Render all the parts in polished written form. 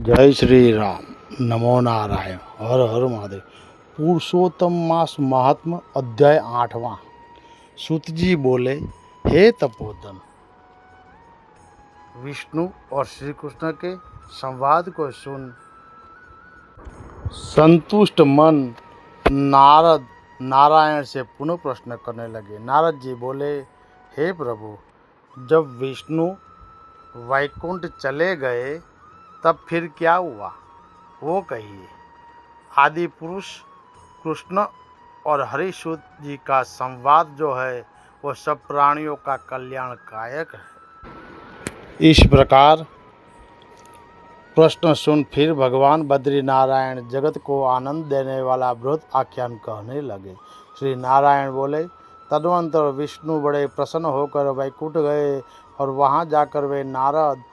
जय श्री राम। नमो नारायण। हर हर महादेव। पुरुषोत्तम मास महात्म अध्याय 8वां। सूत जी बोले, हे तपोधन, विष्णु और श्री कृष्ण के संवाद को सुन संतुष्ट मन नारद नारायण से पुनः प्रश्न करने लगे। नारद जी बोले, हे प्रभु, जब विष्णु वैकुंठ चले गए तब फिर क्या हुआ, वो कहिए। आदि पुरुष कृष्ण और हरिसूत जी का संवाद जो है वो सब प्राणियों का कल्याणकायक है। इस प्रकार प्रश्न सुन फिर भगवान बद्री नारायण जगत को आनंद देने वाला बृहद आख्यान कहने लगे। श्री नारायण बोले, तदनंतर विष्णु बड़े प्रसन्न होकर वैकुंठ गए और वहाँ जाकर वे नारद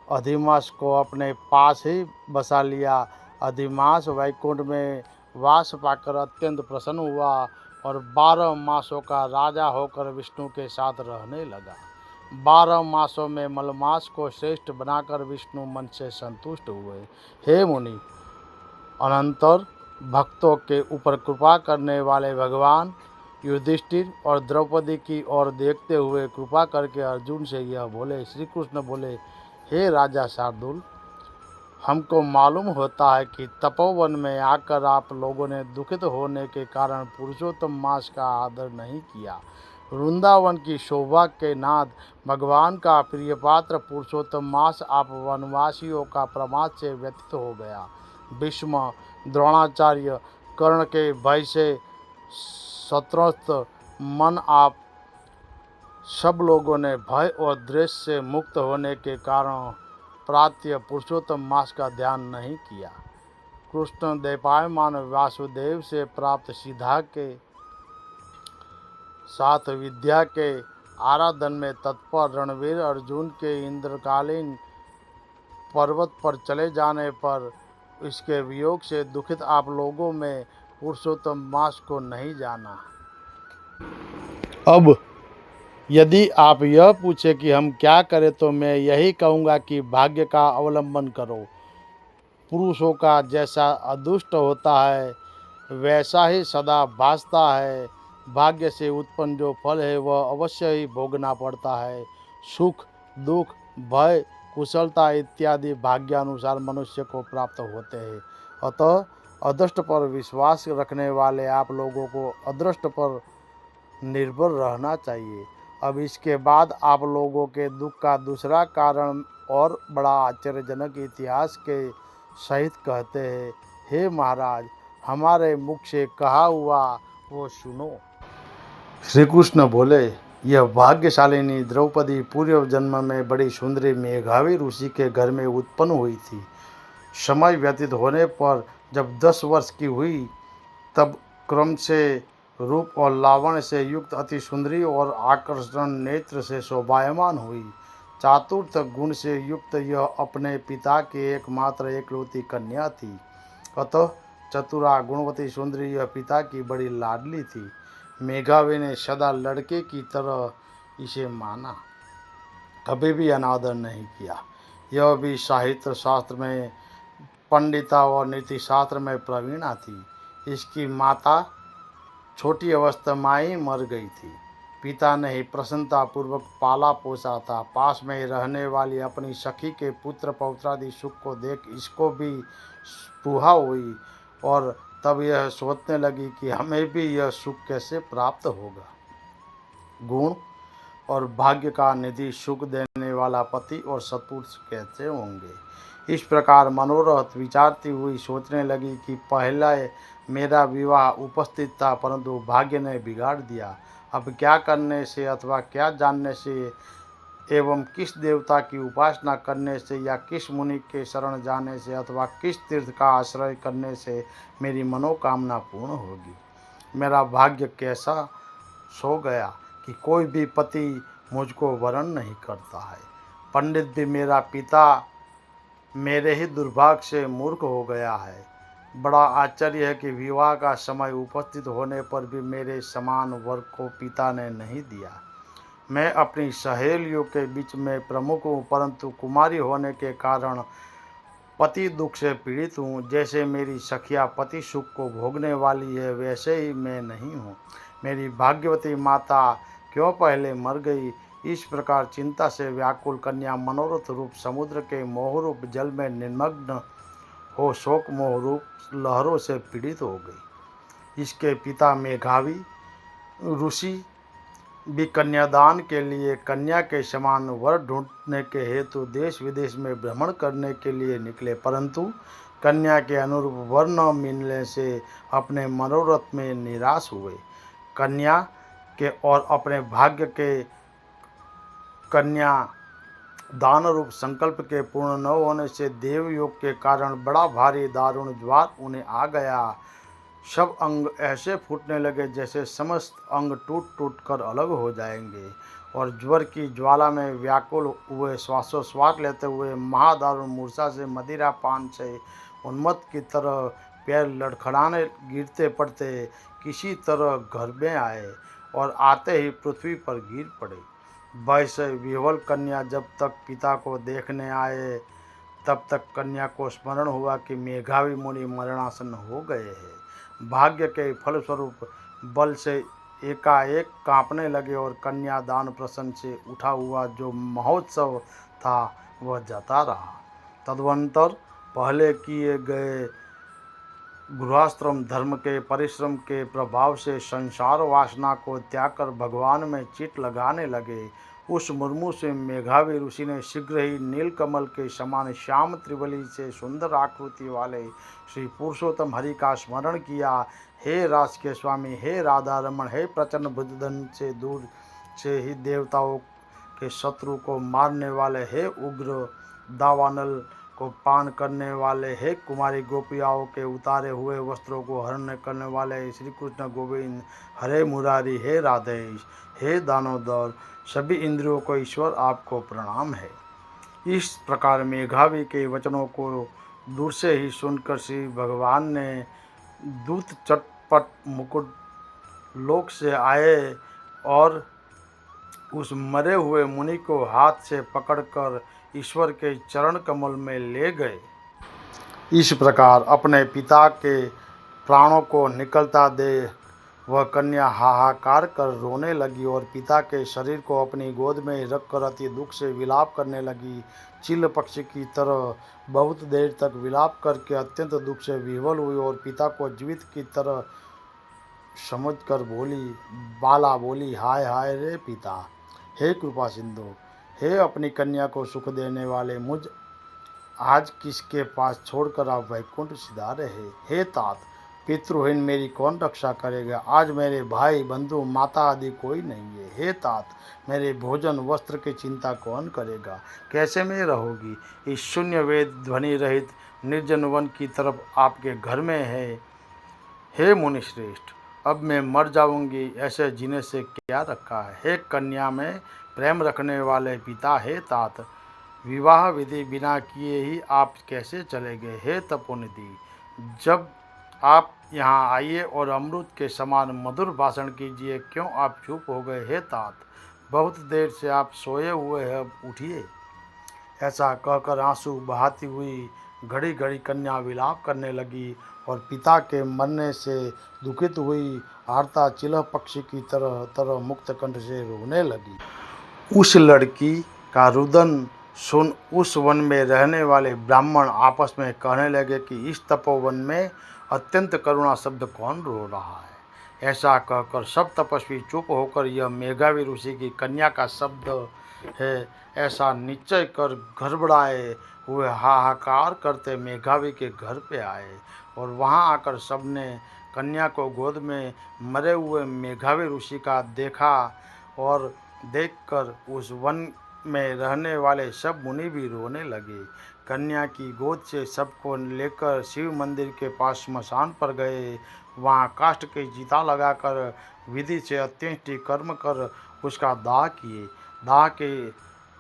अधिमास को अपने पास ही बसा लिया। अधिमास वैकुंठ में वास पाकर अत्यंत प्रसन्न हुआ और 12 मासों का राजा होकर विष्णु के साथ रहने लगा। 12 मासों में मलमास को श्रेष्ठ बनाकर विष्णु मन से संतुष्ट हुए। हे मुनि, अनंतर भक्तों के ऊपर कृपा करने वाले भगवान युधिष्ठिर और द्रौपदी की ओर देखते हुए कृपा करके अर्जुन से यह बोले। श्री कृष्ण बोले, हे राजा शार्दुल, हमको मालूम होता है कि तपोवन में आकर आप लोगों ने दुखित होने के कारण पुरुषोत्तम मास का आदर नहीं किया। वृंदावन की शोभा के नाथ भगवान का प्रिय पात्र पुरुषोत्तम मास आप वनवासियों का प्रमाद से व्यतीत हो गया। भीष्म, द्रोणाचार्य, कर्ण के भय से शत्रस्त मन आप सब लोगों ने भय और द्वेष से मुक्त होने के कारण प्रात्य पुरुषोत्तम मास का ध्यान नहीं किया। कृष्ण दैपायमान वासुदेव से प्राप्त सिद्धा के साथ विद्या के आराधन में तत्पर रणवीर अर्जुन के इंद्रकालीन पर्वत पर चले जाने पर इसके वियोग से दुखित आप लोगों में पुरुषोत्तम मास को नहीं जाना। अब यदि आप यह पूछे कि हम क्या करें तो मैं यही कहूँगा कि भाग्य का अवलंबन करो। पुरुषों का जैसा अदृष्ट होता है वैसा ही सदा भासता है। भाग्य से उत्पन्न जो फल है वह अवश्य ही भोगना पड़ता है। सुख, दुख, भय, कुशलता इत्यादि भाग्यानुसार मनुष्य को प्राप्त होते हैं। अतः अदृष्ट पर विश्वास रखने वाले आप लोगों को अदृष्ट पर निर्भर रहना चाहिए। अब इसके बाद आप लोगों के दुख का दूसरा कारण और बड़ा आश्चर्यजनक इतिहास के सहित कहते हैं। हे महाराज, हमारे मुख से कहा हुआ वो सुनो। श्री कृष्ण बोले, यह भाग्यशालिनी द्रौपदी पूर्व जन्म में बड़ी सुंदरी मेघावी ऋषि के घर में उत्पन्न हुई थी। समय व्यतीत होने पर जब 10 वर्ष की हुई तब क्रम से रूप और लावण्य से युक्त अति सुंदरी और आकर्षण नेत्र से शोभायमान हुई। चातुर्थ गुण से युक्त यह अपने पिता की एकमात्र एकलौती कन्या थी। अतः चतुरा गुणवती सुंदरी यह पिता की बड़ी लाडली थी। मेघावी ने सदा लड़के की तरह इसे माना, कभी भी अनादर नहीं किया। यह भी साहित्य शास्त्र में पंडिता और नीति शास्त्र में प्रवीणा थी। इसकी माता छोटी अवस्था में ही मर गई थी। पिता ने ही प्रसन्नतापूर्वक पाला पोसा था। पास में ही रहने वाली अपनी सखी के पुत्र पौत्रादि सुख को देख इसको भी स्पृहा हुई और तब यह सोचने लगी कि हमें भी यह सुख कैसे प्राप्त होगा। गुण और भाग्य का निधि सुख देने वाला पति और सत्पुरुष कैसे होंगे। इस प्रकार मनोरथ विचारती हुई सोचने लगी कि पहले मेरा विवाह उपस्थित था परंतु भाग्य ने बिगाड़ दिया। अब क्या करने से अथवा क्या जानने से एवं किस देवता की उपासना करने से या किस मुनि के शरण जाने से अथवा किस तीर्थ का आश्रय करने से मेरी मनोकामना पूर्ण होगी। मेरा भाग्य कैसा सो गया कि कोई भी पति मुझको वरण नहीं करता है। पंडित भी मेरा पिता मेरे ही दुर्भाग्य से मूर्ख हो गया है। बड़ा आश्चर्य है कि विवाह का समय उपस्थित होने पर भी मेरे समान वर को पिता ने नहीं दिया। मैं अपनी सहेलियों के बीच में प्रमुख हूँ परंतु कुमारी होने के कारण पति दुख से पीड़ित हूँ। जैसे मेरी सखिया पति सुख को भोगने वाली है, वैसे ही मैं नहीं हूँ। मेरी भाग्यवती माता क्यों पहले मर गई। इस प्रकार चिंता से व्याकुल कन्या मनोरथ रूप समुद्र के मोहरूप जल में निमग्न हो शोक मोह रूप लहरों से पीड़ित हो गई। इसके पिता मेघावी ऋषि भी कन्यादान के लिए कन्या के समान वर ढूंढने के हेतु देश विदेश में भ्रमण करने के लिए निकले, परंतु कन्या के अनुरूप वर न मिलने से अपने मनोरथ में निराश हुए। कन्या के और अपने भाग्य के कन्या दान रूप संकल्प के पूर्ण न होने से देवयोग के कारण बड़ा भारी दारुण ज्वार उन्हें आ गया। सब अंग ऐसे फूटने लगे जैसे समस्त अंग टूट टूट कर अलग हो जाएंगे, और ज्वर की ज्वाला में व्याकुल हुए श्वासोश्वास लेते हुए महादारुण मूर्छा से मदिरा पान से उन्मत्त की तरह पैर लड़खड़ाने गिरते पड़ते किसी तरह घर में आए और आते ही पृथ्वी पर गिर पड़े। वैसे विह्वल कन्या जब तक पिता को देखने आए तब तक कन्या को स्मरण हुआ कि मेघावी मुनि मरणासन हो गए हैं। भाग्य के फलस्वरूप बल से एकाएक कांपने लगे और कन्यादान प्रसन्न से उठा हुआ जो महोत्सव था वह जाता रहा। तदनंतर पहले किए गए गृहस्थ्रम धर्म के परिश्रम के प्रभाव से संसार वासना को त्याग कर भगवान में चित्त लगाने लगे। उस मुर्मू से मेघावी ऋषि ने शीघ्र ही नीलकमल के समान श्याम त्रिबली से सुंदर आकृति वाले श्री पुरुषोत्तम हरि का स्मरण किया। हे रास के स्वामी, हे राधा रमण, हे प्रचंड भुजधन से दूर से ही देवताओं के शत्रु को मारने वाले, हे उग्र दावानल को पान करने वाले, हे कुमारी गोपियाओं के उतारे हुए वस्त्रों को हरण करने वाले श्री कृष्ण गोविंद, हरे मुरारी, हे राधेश, हे दानोदर, सभी इंद्रियों को ईश्वर आपको प्रणाम है। इस प्रकार मेघावी के वचनों को दूर से ही सुनकर श्री भगवान ने दूत चटपट मुकुट लोक से आए और उस मरे हुए मुनि को हाथ से पकड़कर ईश्वर के चरण कमल में ले गए। इस प्रकार अपने पिता के प्राणों को निकलता देख वह कन्या हाहाकार कर रोने लगी और पिता के शरीर को अपनी गोद में रखकर अति दुख से विलाप करने लगी। चिल पक्षी की तरह बहुत देर तक विलाप करके अत्यंत दुख से विह्वल हुई और पिता को जीवित की तरह समझकर बाला बोली, हाय हाय रे पिता, हे कृपा सिंधु, हे अपनी कन्या को सुख देने वाले, मुझ आज किसके पास छोड़कर आप वैकुंठ सिधारे हैं। हे तात, पितृहीन मेरी कौन रक्षा करेगा। आज मेरे भाई बंधु माता आदि कोई नहीं है। हे तात, मेरे भोजन वस्त्र की चिंता कौन करेगा। कैसे मैं रहोगी इस शून्य वेद ध्वनि रहित निर्जन वन की तरफ आपके घर में है। हे मुनिश्रेष्ठ, अब मैं मर जाऊंगी, ऐसे जीने से क्या रखा है। हे कन्या में प्रेम रखने वाले पिता, हे तात, विवाह विधि बिना किए ही आप कैसे चले गए। हे तपोनिधि, जब आप यहाँ आइए और अमृत के समान मधुर भाषण कीजिए, क्यों आप चुप हो गए। हे तात, बहुत देर से आप सोए हुए हैं, अब उठिए। ऐसा कहकर आंसू बहाती हुई घड़ी घड़ी कन्या विलाप करने लगी और पिता के मरने से दुखित हुई आर्ता चिलह पक्षी की तरह तरह मुक्त कंठ से रोने लगी। उस लड़की का रुदन सुन उस वन में रहने वाले ब्राह्मण आपस में कहने लगे कि इस तपोवन में अत्यंत करुणा शब्द कौन रो रहा है। ऐसा कहकर सब तपस्वी चुप होकर यह मेघावी ऋषि की कन्या का शब्द है ऐसा निश्चय कर गड़बड़ाए हुए हाहाकार करते मेघावी के घर पे आए और वहां आकर सबने कन्या को गोद में मरे हुए मेघावी ऋषि का देखा और देखकर उस वन में रहने वाले सब मुनि भी रोने लगे। कन्या की गोद से सबको लेकर शिव मंदिर के पास स्मशान पर गए। वहाँ काष्ठ के चिता लगाकर विधि से अंत्येष्टि कर्म कर उसका दाह किए। दाह के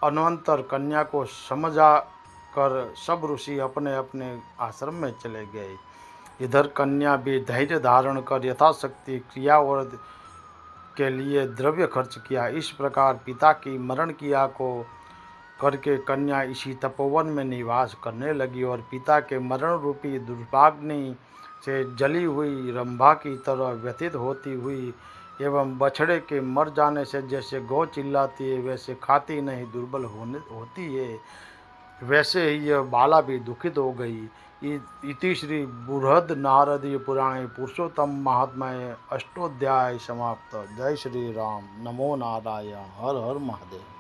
अनंतर कन्या को समझा कर सब ऋषि अपने अपने आश्रम में चले गए। इधर कन्या भी धैर्य धारण कर यथाशक्ति क्रिया और के लिए द्रव्य खर्च किया। इस प्रकार पिता की मरण क्रिया को करके कन्या इसी तपोवन में निवास करने लगी और पिता के मरण रूपी दुर्भाग्नि से जली हुई रंभा की तरह व्यतीत होती हुई एवं बछड़े के मर जाने से जैसे गौ चिल्लाती है वैसे खाती नहीं दुर्बल होती है, वैसे ही यह बाला भी दुखित हो गई। इति श्री बृहद नारदीय पुराणे पुरुषोत्तम महात्म्ये अष्टोध्याय समाप्त। जय श्री राम। नमो नारायण। हर हर महादेव।